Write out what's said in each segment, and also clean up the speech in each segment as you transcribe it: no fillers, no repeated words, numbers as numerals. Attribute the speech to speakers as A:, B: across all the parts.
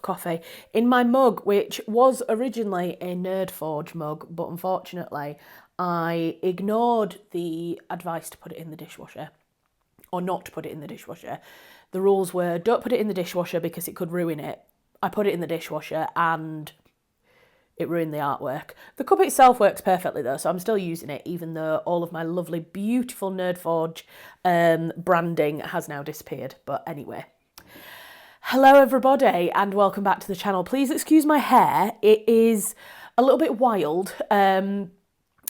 A: coffee in my mug, which was originally a NerdForge mug, but unfortunately I ignored the advice to put it in the dishwasher, or not to put it in the dishwasher. The rules were don't put it in the dishwasher because it could ruin it. I put it in the dishwasher and it ruined the artwork. The cup itself works perfectly though, so I'm still using it, even though all of my lovely, beautiful NerdForge branding has now disappeared. But anyway. Hello everybody and welcome back to the channel. Please excuse my hair. It is a little bit wild.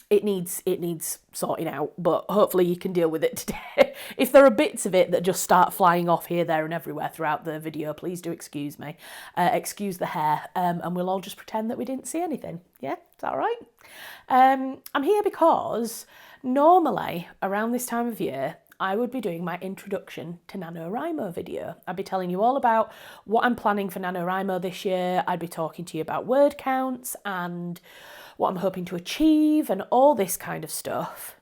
A: It needs sorting out, but hopefully you can deal with it today. If there are bits of it that just start flying off here, there and everywhere throughout the video, please do excuse me. Excuse the hair, and we'll all just pretend that we didn't see anything. Yeah, is that all right? I'm here because normally around this time of year, I would be doing my introduction to NaNoWriMo video. I'd be telling you all about what I'm planning for NaNoWriMo this year. I'd be talking to you about word counts and what I'm hoping to achieve and all this kind of stuff.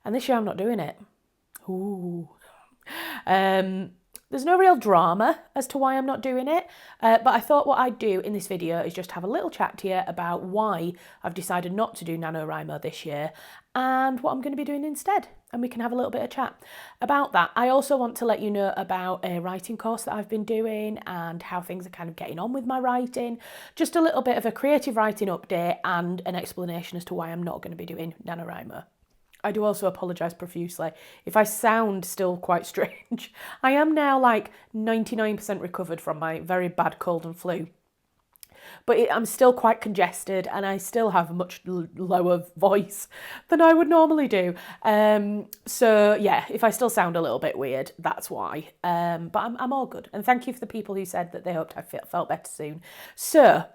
A: And this year I'm not doing it. Ooh. There's no real drama as to why I'm not doing it, but I thought what I'd do in this video is just have a little chat to you about why I've decided not to do NaNoWriMo this year and what I'm going to be doing instead, and we can have a little bit of chat about that. I also want to let you know about a writing course that I've been doing and how things are kind of getting on with my writing, just a little bit of a creative writing update and an explanation as to why I'm not going to be doing NaNoWriMo. I do also apologise profusely if I sound still quite strange. I am now like 99% recovered from my very bad cold and flu. But I'm still quite congested and I still have a much lower voice than I would normally do. So yeah, if I still sound a little bit weird, that's why. But I'm all good. And thank you for the people who said that they hoped I felt better soon. So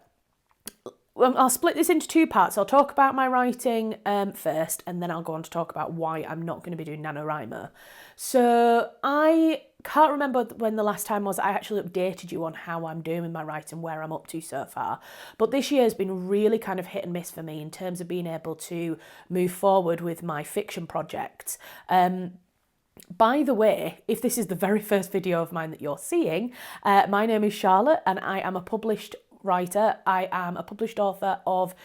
A: I'll split this into two parts. I'll talk about my writing first, and then I'll go on to talk about why I'm not going to be doing NaNoWriMo. So I can't remember when the last time was I actually updated you on how I'm doing with my writing, where I'm up to so far. But this year has been really kind of hit and miss for me in terms of being able to move forward with my fiction projects. By the way, if this is the very first video of mine that you're seeing, my name is Charlotte and I am a published writer. I am a published author of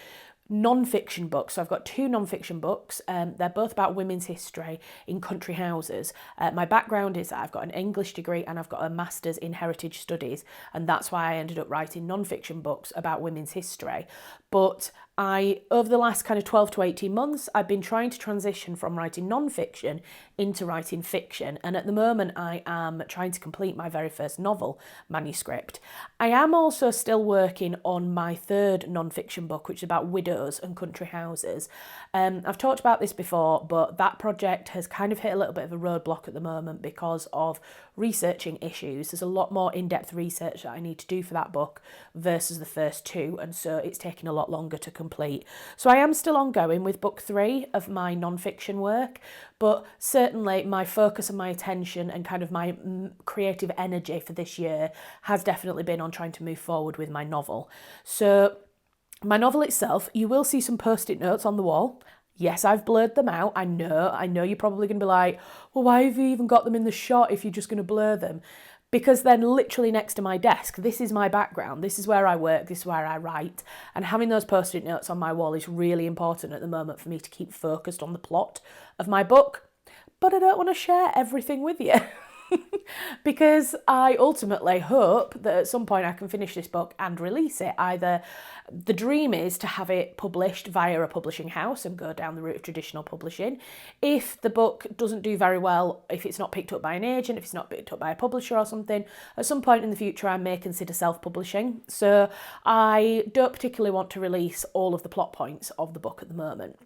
A: non-fiction books. So I've got two non-fiction books. They're both about women's history in country houses. My background is that I've got an English degree and I've got a master's in heritage studies, and that's why I ended up writing non-fiction books about women's history. But over the last kind of 12 to 18 months, I've been trying to transition from writing non-fiction into writing fiction. And at the moment, I am trying to complete my very first novel manuscript. I am also still working on my third non-fiction book, which is about widows and country houses. I've talked about this before, but that project has kind of hit a little bit of a roadblock at the moment because of researching issues. There's a lot more in-depth research that I need to do for that book versus the first two, and so it's taking a lot longer to complete. So I am still ongoing with book 3 of my non-fiction work, but certainly my focus and my attention and kind of my creative energy for this year has definitely been on trying to move forward with my novel. So my novel itself, you will see some post-it notes on the wall. Yes, I've blurred them out. I know you're probably going to be like, well, why have you even got them in the shot if you're just going to blur them? Because then literally next to my desk, this is my background, this is where I work, this is where I write, and having those post-it notes on my wall is really important at the moment for me to keep focused on the plot of my book. But I don't want to share everything with you. Because I ultimately hope that at some point I can finish this book and release it. Either the dream is to have it published via a publishing house and go down the route of traditional publishing. If the book doesn't do very well, if it's not picked up by an agent, if it's not picked up by a publisher or something, at some point in the future I may consider self-publishing. So I don't particularly want to release all of the plot points of the book at the moment.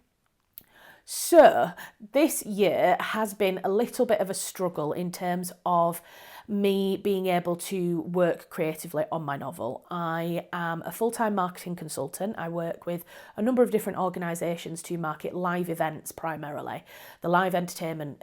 A: So this year has been a little bit of a struggle in terms of me being able to work creatively on my novel. I am a full-time marketing consultant. I work with a number of different organisations to market live events primarily, the live entertainment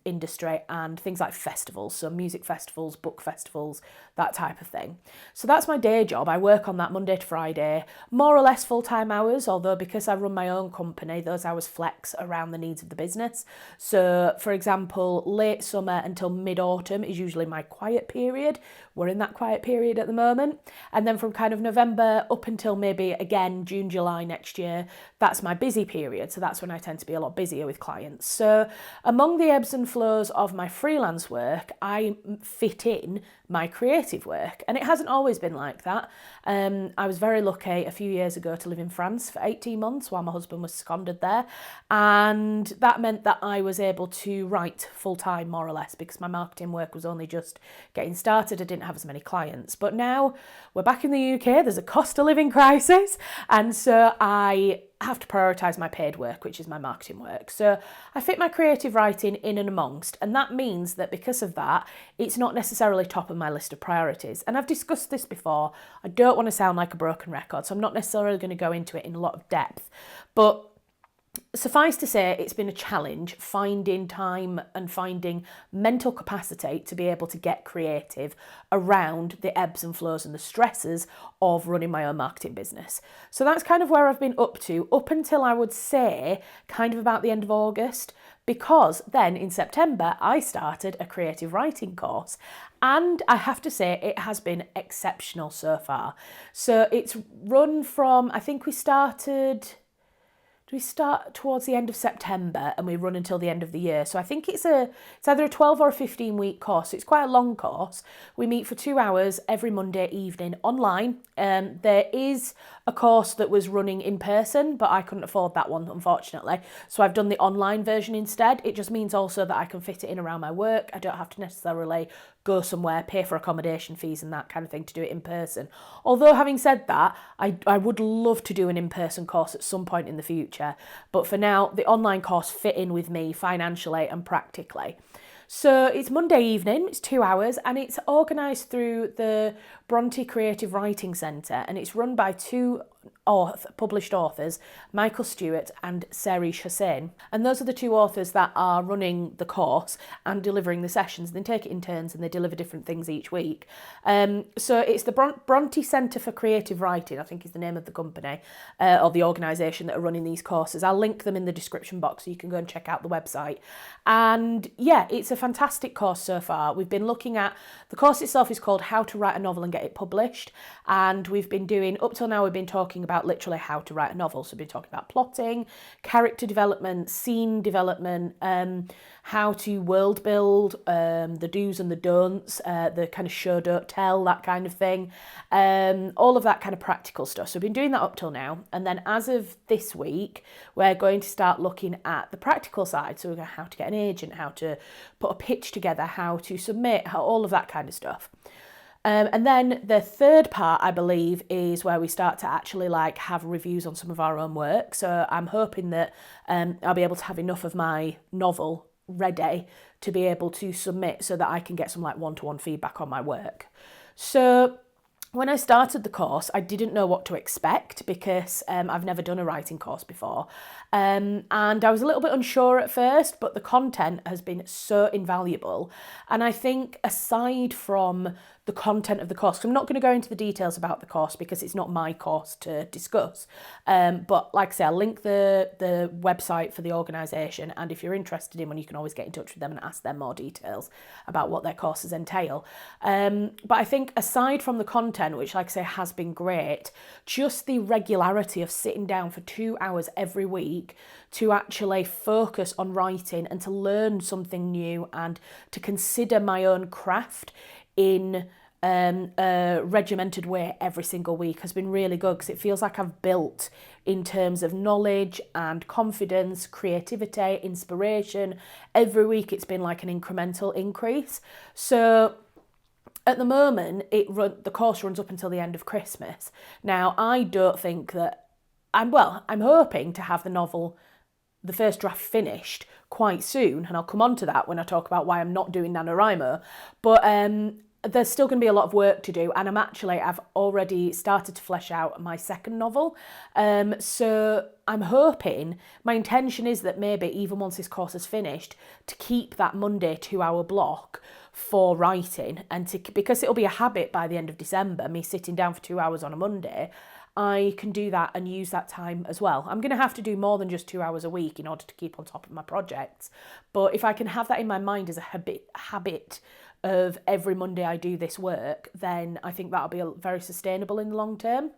A: industry and things like festivals, so music festivals, book festivals, that type of thing. So that's my day job. I work on that Monday to Friday, more or less full-time hours, although because I run my own company, those hours flex around the needs of the business. So for example, late summer until mid-autumn is usually my quiet period, we're in that quiet period at the moment. And then from kind of November up until maybe again June, July next year, that's my busy period. So that's when I tend to be a lot busier with clients. So among the ebbs and flows of my freelance work, I fit in my creative work. And it hasn't always been like that. I was very lucky a few years ago to live in France for 18 months while my husband was seconded there. And that meant that I was able to write full time, more or less, because my marketing work was only just getting started. I didn't have as many clients. But now we're back in the UK, there's a cost of living crisis. And so I have to prioritise my paid work, which is my marketing work. So I fit my creative writing in and amongst, and that means that because of that, it's not necessarily top of my list of priorities. And I've discussed this before. I don't want to sound like a broken record, so I'm not necessarily going to go into it in a lot of depth. But suffice to say, it's been a challenge finding time and finding mental capacity to be able to get creative around the ebbs and flows and the stresses of running my own marketing business. So that's kind of where I've been up to, up until I would say kind of about the end of August, because then in September I started a creative writing course, and I have to say it has been exceptional so far. So it's run from, I think we start towards the end of September and we run until the end of the year. So I think it's either a 12 or a 15-week course. It's quite a long course. We meet for 2 hours every Monday evening online. There is a course that was running in person, but I couldn't afford that one, unfortunately. So I've done the online version instead. It just means also that I can fit it in around my work. I don't have to necessarily go somewhere, pay for accommodation fees and that kind of thing to do it in person. Although having said that, I would love to do an in-person course at some point in the future. But for now, the online course fit in with me financially and practically. So it's Monday evening, it's 2 hours, and it's organised through the Bronte Creative Writing Centre, and it's run by two published authors, Michael Stewart and Sarish Hussain. And those are the two authors that are running the course and delivering the sessions. They take it in turns and they deliver different things each week. So it's the Bronte Centre for Creative Writing, I think is the name of the company, or the organisation that are running these courses. I'll link them in the description box so you can go and check out the website. And yeah, it's a fantastic course so far. We've been looking at, the course itself is called How to Write a Novel and Get It Published. And we've been doing, up till now, we've been talking about literally how to write a novel. So we've been talking about plotting, character development, scene development, how to world build, the do's and the don'ts, the kind of show, don't tell, that kind of thing. All of that kind of practical stuff. So we've been doing that up till now. And then as of this week, we're going to start looking at the practical side. So we're going to how to get an agent, how to put a pitch together, how to submit, all of that kind of stuff. And then the third part, I believe, is where we start to actually have reviews on some of our own work. So I'm hoping that I'll be able to have enough of my novel ready to be able to submit so that I can get some one-to-one feedback on my work. So when I started the course, I didn't know what to expect because I've never done a writing course before. And I was a little bit unsure at first, but the content has been so invaluable. And I think aside from the content of the course, 'cause I'm not going to go into the details about the course because it's not my course to discuss. But like I say, I'll link the website for the organisation, and if you're interested in one, you can always get in touch with them and ask them more details about what their courses entail. But I think aside from the content, which like I say has been great, just the regularity of sitting down for 2 hours every week to actually focus on writing and to learn something new and to consider my own craft in a regimented way every single week has been really good, because it feels like I've built in terms of knowledge and confidence, creativity, inspiration. Every week it's been like an incremental increase. So at the moment, the course runs up until the end of Christmas. Now, I don't think that I'm hoping to have the novel, the first draft, finished quite soon, and I'll come on to that when I talk about why I'm not doing NaNoWriMo. But there's still going to be a lot of work to do, and I've already started to flesh out my second novel. So I'm hoping, my intention is that maybe even once this course is finished, to keep that Monday 2 hour block for writing, and because it'll be a habit by the end of December, me sitting down for 2 hours on a Monday, I can do that and use that time as well. I'm going to have to do more than just 2 hours a week in order to keep on top of my projects. But if I can have that in my mind as a habit of every Monday I do this work, then I think that'll be very sustainable in the long term.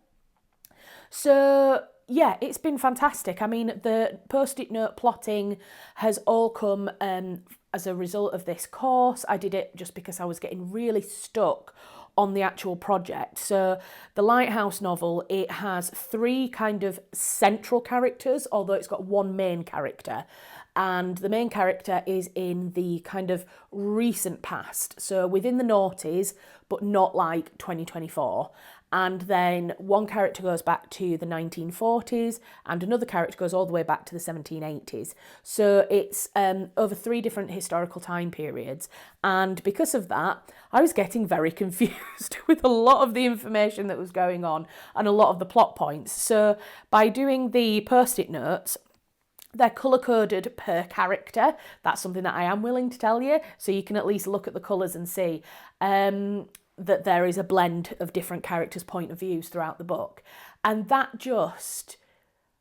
A: So yeah, it's been fantastic. I mean, the post-it note plotting has all come as a result of this course. I did it just because I was getting really stuck on the actual project. So the Lighthouse novel, it has 3 kind of central characters, although it's got 1 main character. And the main character is in the kind of recent past, so within the noughties, but not like 2024. And then 1 character goes back to the 1940s and another character goes all the way back to the 1780s. So it's over 3 different historical time periods. And because of that, I was getting very confused with a lot of the information that was going on and a lot of the plot points. So by doing the post-it notes, they're colour-coded per character. That's something that I am willing to tell you, so you can at least look at the colours and see that there is a blend of different characters' point of views throughout the book. And that just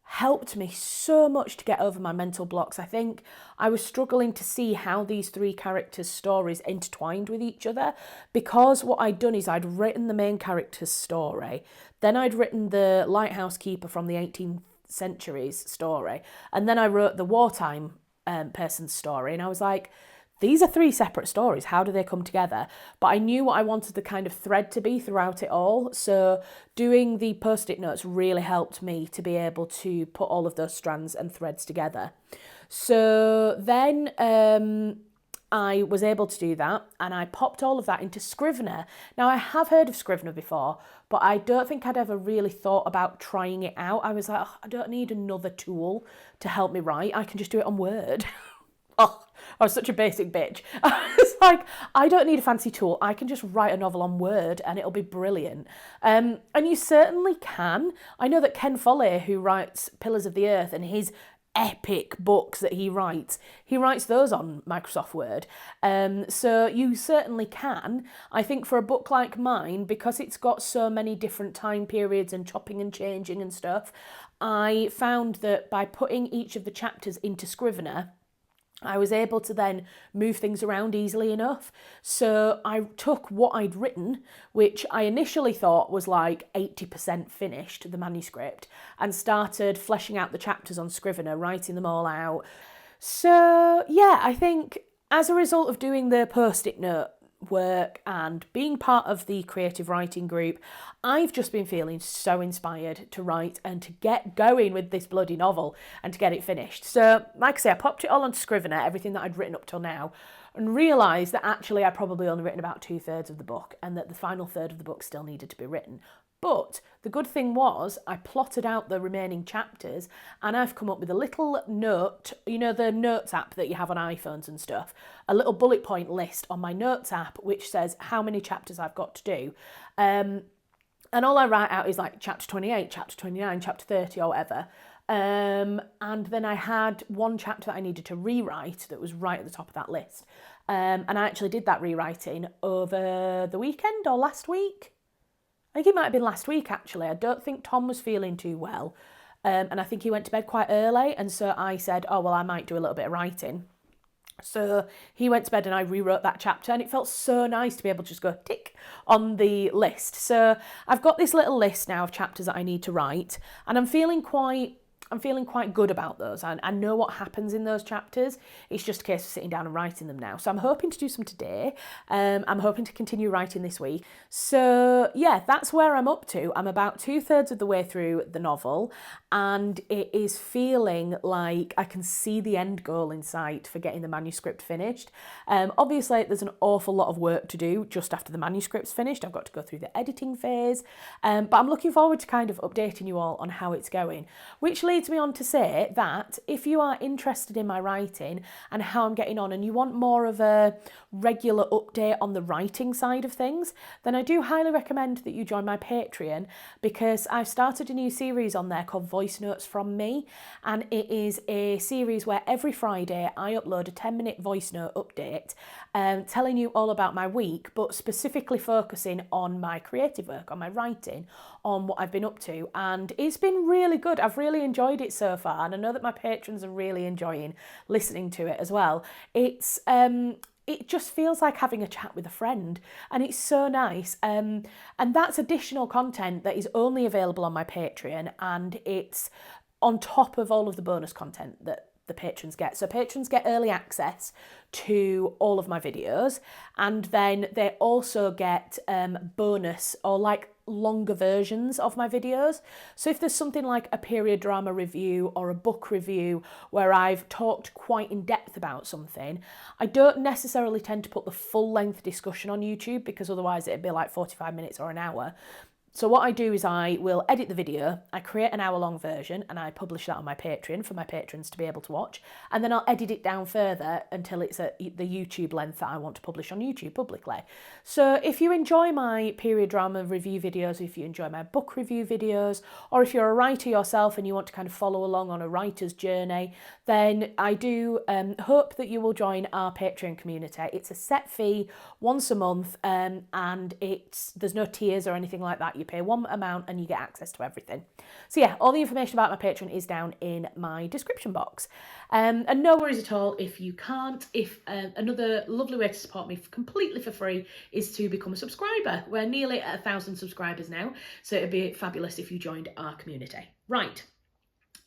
A: helped me so much to get over my mental blocks. I think I was struggling to see how these 3 characters' stories intertwined with each other, because what I'd done is I'd written the main character's story, then I'd written the lighthouse keeper from the 18th century's story, and then I wrote the wartime person's story, and I was like, these are 3 separate stories, how do they come together? But I knew what I wanted the kind of thread to be throughout it all, so doing the post-it notes really helped me to be able to put all of those strands and threads together. So then I was able to do that, and I popped all of that into Scrivener. Now, I have heard of Scrivener before, but I don't think I'd ever really thought about trying it out. I was like, oh, I don't need another tool to help me write. I can just do it on Word. Oh, I was such a basic bitch. I was like, I don't need a fancy tool. I can just write a novel on Word and it'll be brilliant. And you certainly can. I know that Ken Follett, who writes Pillars of the Earth and his epic books that he writes those on Microsoft Word. So you certainly can. I think for a book like mine, because it's got so many different time periods and chopping and changing and stuff, I found that by putting each of the chapters into Scrivener, I was able to then move things around easily enough. So I took what I'd written, which I initially thought was like 80% finished, the manuscript, and started fleshing out the chapters on Scrivener, writing them all out. So yeah, I think as a result of doing the post-it note work and being part of the creative writing group, I've just been feeling so inspired to write and to get going with this bloody novel and to get it finished. So like I say, I popped it all onto Scrivener, everything that I'd written up till now, and realised that actually I'd probably only written about 2/3 of the book and that the final third of the book still needed to be written. But the good thing was I plotted out the remaining chapters and I've come up with a little note, you know, the notes app that you have on iPhones and stuff, a little bullet point list on my notes app which says how many chapters I've got to do. And all I write out is like chapter 28, chapter 29, chapter 30 or whatever. And then I had 1 chapter that I needed to rewrite that was right at the top of that list. And I actually did that rewriting over the weekend or last week. I think it might have been last week actually. I don't think Tom was feeling too well. And I think he went to bed quite early. And so I said, oh, well, I might do a little bit of writing. So he went to bed and I rewrote that chapter and it felt so nice to be able to just go tick on the list. So I've got this little list now of chapters that I need to write and I'm feeling quite good about those. I know what happens in those chapters. It's just a case of sitting down and writing them now. So I'm hoping to do some today. I'm hoping to continue writing this week. So yeah, that's where I'm up to. I'm about 2/3 of the way through the novel and it is feeling like I can see the end goal in sight for getting the manuscript finished. Obviously, there's an awful lot of work to do just after the manuscript's finished. I've got to go through the editing phase, but I'm looking forward to kind of updating you all on how it's going, which leads me on to say that if you are interested in my writing and how I'm getting on and you want more of a regular update on the writing side of things, then I do highly recommend that you join my Patreon because I've started a new series on there called Voice Notes from Me, and it is a series where every Friday I upload a 10-minute voice note update telling you all about my week, but specifically focusing on my creative work, on my writing, on what I've been up to, and it's been really good. I've really enjoyed it so far, and I know that my patrons are really enjoying listening to it as well. it just feels like having a chat with a friend, and it's so nice. And that's additional content that is only available on my Patreon, and it's on top of all of the bonus content that the patrons get. So patrons get early access to all of my videos, and then they also get bonus or like longer versions of my videos. So if there's something like a period drama review or a book review where I've talked quite in depth about something, I don't necessarily tend to put the full length discussion on YouTube, because otherwise it'd be like 45 minutes or an hour. So what I do is I will edit the video, I create an hour-long version, and I publish that on my Patreon for my patrons to be able to watch, and then I'll edit it down further until it's at the YouTube length that I want to publish on YouTube publicly. So if you enjoy my period drama review videos, if you enjoy my book review videos, or if you're a writer yourself and you want to kind of follow along on a writer's journey, then I do hope that you will join our Patreon community. It's a set fee once a month, and there's no tiers or anything like that. You pay one amount and you get access to everything. So yeah, all the information about my Patreon is down in my description box. And no worries at all if you can't. If another lovely way to support me completely for free is to become a subscriber. We're nearly at 1,000 subscribers now, so it'd be fabulous if you joined our community. Right.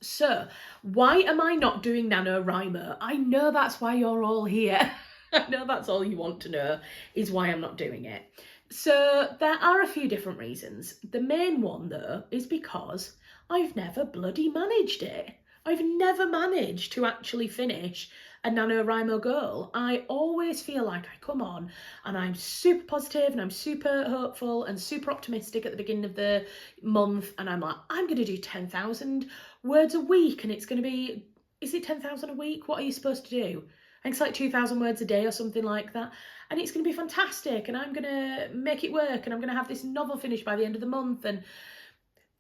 A: So, why am I not doing NaNoWriMo? I know that's why you're all here. I know that's all you want to know, is why I'm not doing it. So, there are a few different reasons. The main one, though, is because I've never bloody managed it. I've never managed to actually finish a NaNoWriMo goal. I always feel like I come on and I'm super positive and I'm super hopeful and super optimistic at the beginning of the month, and I'm like, I'm going to do 10,000 words a week, and it's going to be, is it 10,000 a week? What are you supposed to do? I think it's like 2,000 words a day or something like that, and it's going to be fantastic, and I'm going to make it work, and I'm going to have this novel finished by the end of the month. And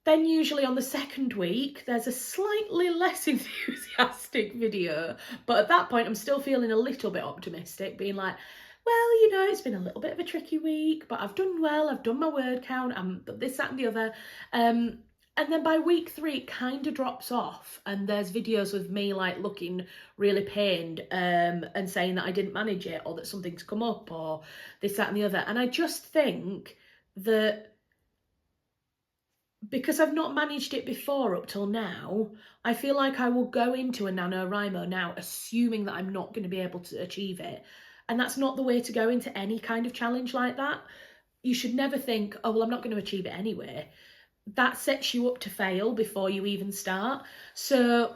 A: then usually on the second week, there's a slightly less enthusiastic video. But at that point, I'm still feeling a little bit optimistic, being like, well, you know, it's been a little bit of a tricky week, but I've done well. I've done my word count. I'm this, that, and the other. And then by week 3, it kind of drops off. And there's videos of me like looking really pained and saying that I didn't manage it, or that something's come up, or this, that, and the other. And I just think that because I've not managed it before up till now, I feel like I will go into a NaNoWriMo now assuming that I'm not going to be able to achieve it. And that's not the way to go into any kind of challenge like that. You should never think, oh, well, I'm not going to achieve it anyway. That sets you up to fail before you even start. So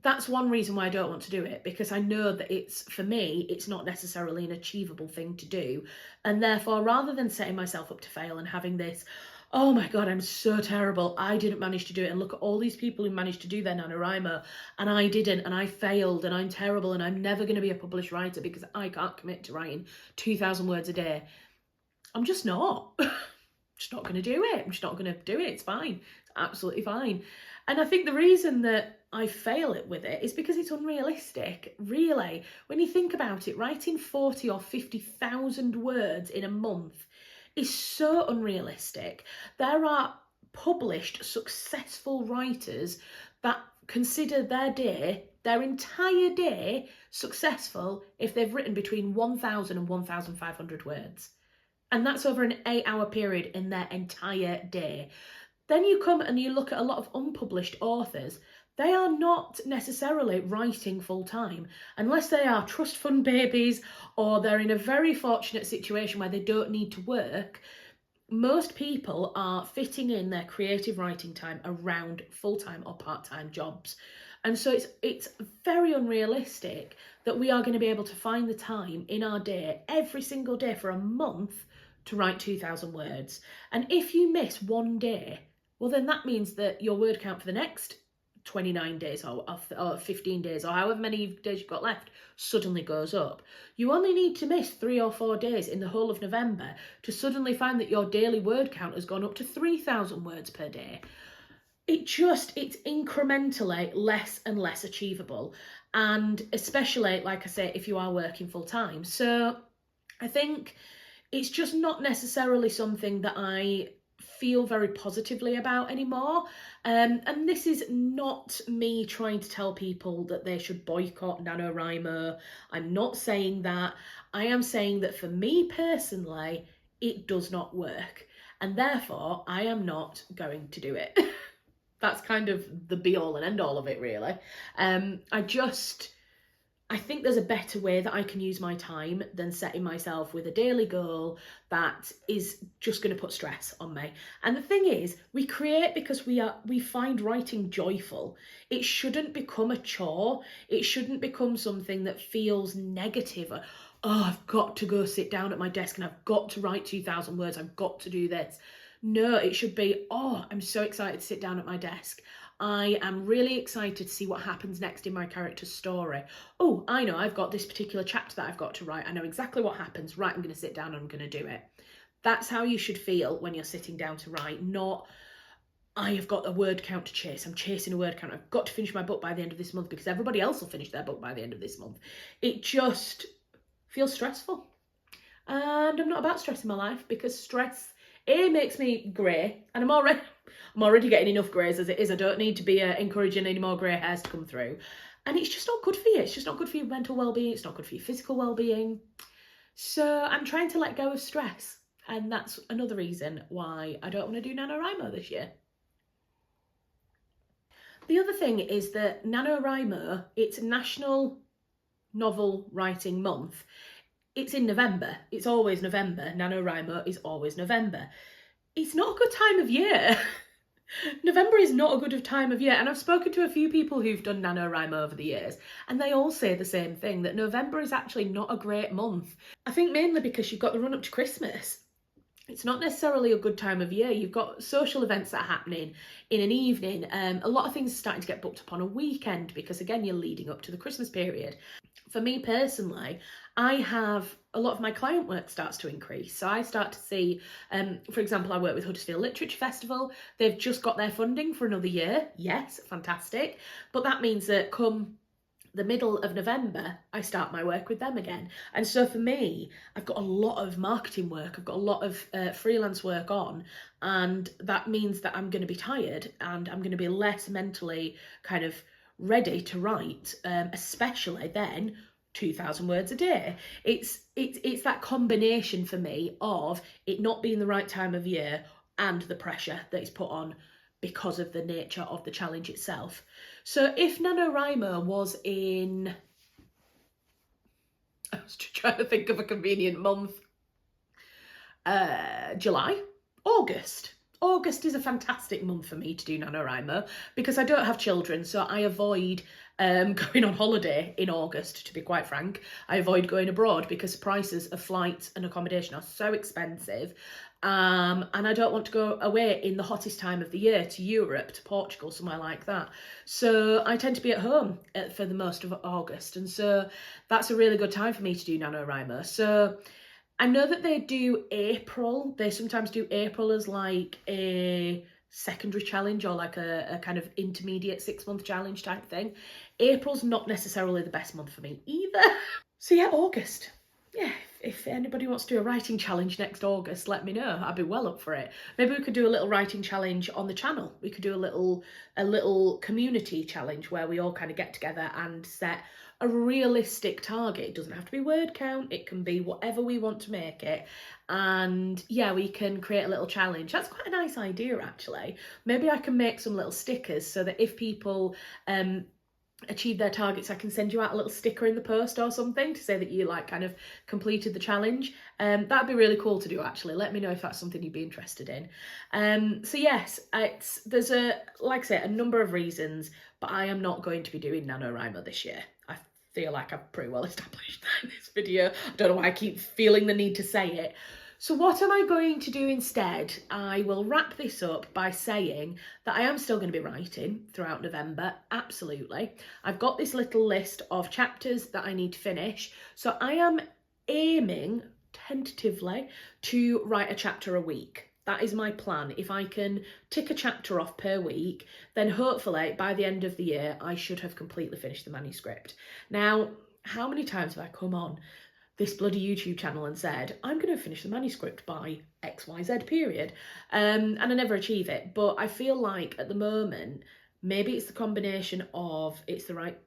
A: that's one reason why I don't want to do it, because I know that for me, it's not necessarily an achievable thing to do. And therefore, rather than setting myself up to fail and having this, oh my God, I'm so terrible, I didn't manage to do it, and look at all these people who managed to do their NaNoWriMo, and I didn't, and I failed, and I'm terrible, and I'm never going to be a published writer because I can't commit to writing 2,000 words a day. I'm just not. I'm just not going to do it. I'm just not going to do it. It's fine. It's absolutely fine. And I think the reason that I fail with it is because it's unrealistic. Really, when you think about it, writing 40 or 50,000 words in a month is so unrealistic. There are published successful writers that consider their entire day successful if they've written between 1,000 and 1,500 words. And that's over an 8-hour period in their entire day. Then you come and you look at a lot of unpublished authors. They are not necessarily writing full time, unless they are trust fund babies or they're in a very fortunate situation where they don't need to work. Most people are fitting in their creative writing time around full-time or part-time jobs. And so it's very unrealistic that we are going to be able to find the time in our day, every single day for a month, to write 2,000 words. And if you miss one day, well, then that means that your word count for the next 29 days or 15 days or however many days you've got left suddenly goes up. You only need to miss 3 or 4 days in the whole of November to suddenly find that your daily word count has gone up to 3,000 words per day. It's incrementally less and less achievable, and especially, like I say, if you are working full time. So I think it's just not necessarily something that I feel very positively about anymore. And this is not me trying to tell people that they should boycott NaNoWriMo. I'm not saying that. I am saying that for me personally, it does not work. And therefore, I am not going to do it. That's kind of the be all and end all of it, really. I think there's a better way that I can use my time than setting myself with a daily goal that is just going to put stress on me. And the thing is, we create because we find writing joyful. It shouldn't become a chore. It shouldn't become something that feels negative. Oh, I've got to go sit down at my desk and I've got to write 2,000 words. I've got to do this. No, it should be, oh, I'm so excited to sit down at my desk. I am really excited to see what happens next in my character's story. Oh, I know, I've got this particular chapter that I've got to write. I know exactly what happens. Right, I'm going to sit down and I'm going to do it. That's how you should feel when you're sitting down to write, not I have got a word count to chase. I'm chasing a word count. I've got to finish my book by the end of this month because everybody else will finish their book by the end of this month. It just feels stressful. And I'm not about stress in my life because stress, A, makes me grey, and I'm already getting enough greys as it is. I don't need to be encouraging any more grey hairs to come through. And it's just not good for you. It's just not good for your mental well-being. It's not good for your physical well-being. So I'm trying to let go of stress. And that's another reason why I don't want to do NaNoWriMo this year. The other thing is that NaNoWriMo, it's National Novel Writing Month. It's in November. It's always November. NaNoWriMo is always November. It's not a good time of year. November is not a good time of year. And I've spoken to a few people who've done NaNoWriMo over the years, and they all say the same thing, that November is actually not a great month. I think mainly because you've got the run up to Christmas. It's not necessarily a good time of year. You've got social events that are happening in an evening. A lot of things are starting to get booked up on a weekend because, again, you're leading up to the Christmas period. For me personally, I have a lot of my client work starts to increase. So I start to see, for example, I work with Huddersfield Literature Festival. They've just got their funding for another year. Yes, fantastic. But that means that come the middle of November, I start my work with them again. And so for me, I've got a lot of marketing work. I've got a lot of freelance work on. And that means that I'm going to be tired and I'm going to be less mentally kind of ready to write, especially then 2,000 words a day. It's that combination for me of it not being the right time of year and the pressure that is put on because of the nature of the challenge itself. So if NaNoWriMo was in, I was trying to think of a convenient month, July, August. August is a fantastic month for me to do NaNoWriMo because I don't have children, so I avoid going on holiday in August, to be quite frank. I avoid going abroad because prices of flights and accommodation are so expensive. And I don't want to go away in the hottest time of the year to Europe, to Portugal, somewhere like that. So I tend to be at home for the most of August. And so that's a really good time for me to do NaNoWriMo. So I know that they do April. They sometimes do April as like a secondary challenge or like a kind of intermediate 6-month challenge type thing. April's not necessarily the best month for me either. So yeah, August. Yeah, if anybody wants to do a writing challenge next August, let me know. I'd be well up for it. Maybe we could do a little writing challenge on the channel. We could do a little community challenge where we all kind of get together and set a realistic target. It doesn't have to be word count. It can be whatever we want to make it. And yeah, we can create a little challenge. That's quite a nice idea, actually. Maybe I can make some little stickers so that if people achieve their targets, I can send you out a little sticker in the post or something to say that you like kind of completed the challenge. That'd be really cool to do, actually. Let me know if that's something you'd be interested in. So yes, there's like I say, a number of reasons, but I am not going to be doing NaNoWriMo this year. I feel like I've pretty well established that in this video. I don't know why I keep feeling the need to say it. So what am I going to do instead? I will wrap this up by saying that I am still going to be writing throughout November, absolutely. I've got this little list of chapters that I need to finish. So I am aiming tentatively to write a chapter a week. That is my plan. If I can tick a chapter off per week, then hopefully by the end of the year, I should have completely finished the manuscript. Now, how many times have I come on this bloody YouTube channel and said, I'm going to finish the manuscript by XYZ period. And I never achieve it. But I feel like at the moment, maybe it's the combination of it's the right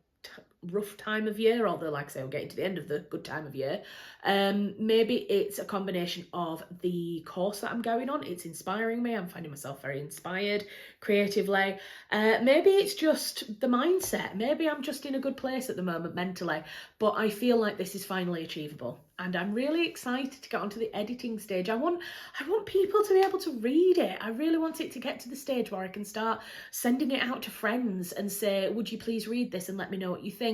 A: rough time of year, although like I say, we're getting to the end of the good time of year. Maybe it's a combination of the course that I'm going on. It's inspiring me. I'm finding myself very inspired creatively. Maybe it's just the mindset. Maybe I'm just in a good place at the moment mentally, but I feel like this is finally achievable. And I'm really excited to get onto the editing stage. I want people to be able to read it. I really want it to get to the stage where I can start sending it out to friends and say, would you please read this and let me know what you think,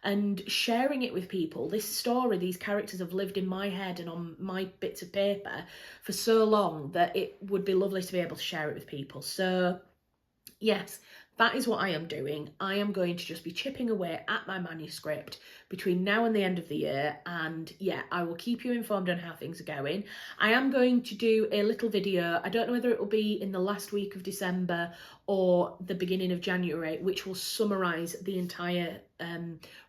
A: and sharing it with people. This story, these characters have lived in my head and on my bits of paper for so long that it would be lovely to be able to share it with people. So yes, that is what I am doing. I am going to just be chipping away at my manuscript between now and the end of the year. And yeah, I will keep you informed on how things are going. I am going to do a little video. I don't know whether it will be in the last week of December or the beginning of January, which will summarise the entire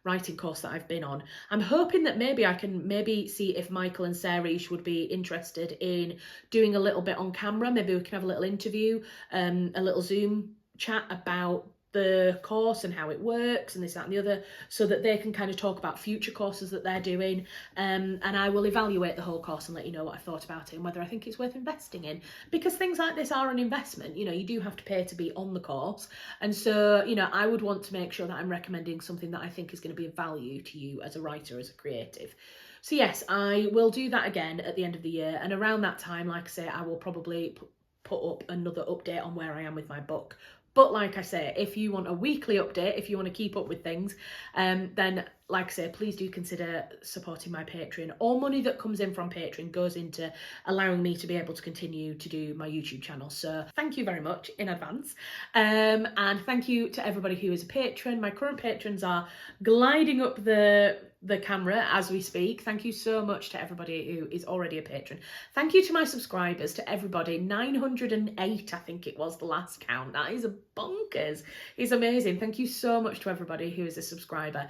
A: writing course that I've been on. I'm hoping that maybe I can see if Michael and Sarah would be interested in doing a little bit on camera. Maybe we can have a little interview, a little Zoom chat about the course and how it works and this, that and the other, so that they can kind of talk about future courses that they're doing, and I will evaluate the whole course and let you know what I thought about it and whether I think it's worth investing in, because things like this are an investment. You know, you do have to pay to be on the course, and so, you know, I would want to make sure that I'm recommending something that I think is going to be of value to you as a writer, as a creative. So yes, I will do that again at the end of the year, and around that time, like I say, I will probably put up another update on where I am with my book. But like I say, if you want a weekly update, if you want to keep up with things, then like I say, please do consider supporting my Patreon. All money that comes in from Patreon goes into allowing me to be able to continue to do my YouTube channel. So thank you very much in advance. And thank you to everybody who is a patron. My current patrons are gliding up the camera as we speak. Thank you so much to everybody who is already a patron. Thank you to my subscribers, to everybody. 908, I think it was the last count. That is a bonkers. It's amazing. Thank you so much to everybody who is a subscriber.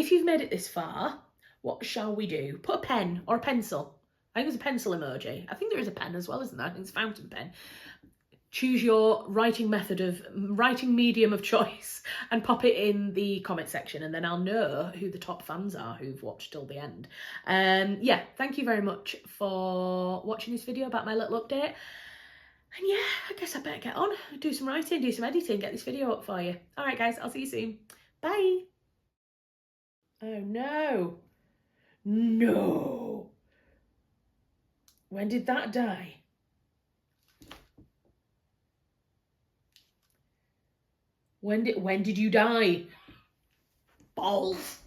A: If you've made it this far, what shall we do? Put a pen or a pencil. I think there's a pencil emoji. I think there is a pen as well, isn't there? I think it's a fountain pen. Choose your writing medium of choice and pop it in the comment section, and then I'll know who the top fans are who've watched till the end. Yeah, thank you very much for watching this video about my little update. And yeah, I guess I better get on, do some writing, do some editing, get this video up for you. All right, guys, I'll see you soon. Bye. Oh, no. No. When did that die? When did you die? Balls.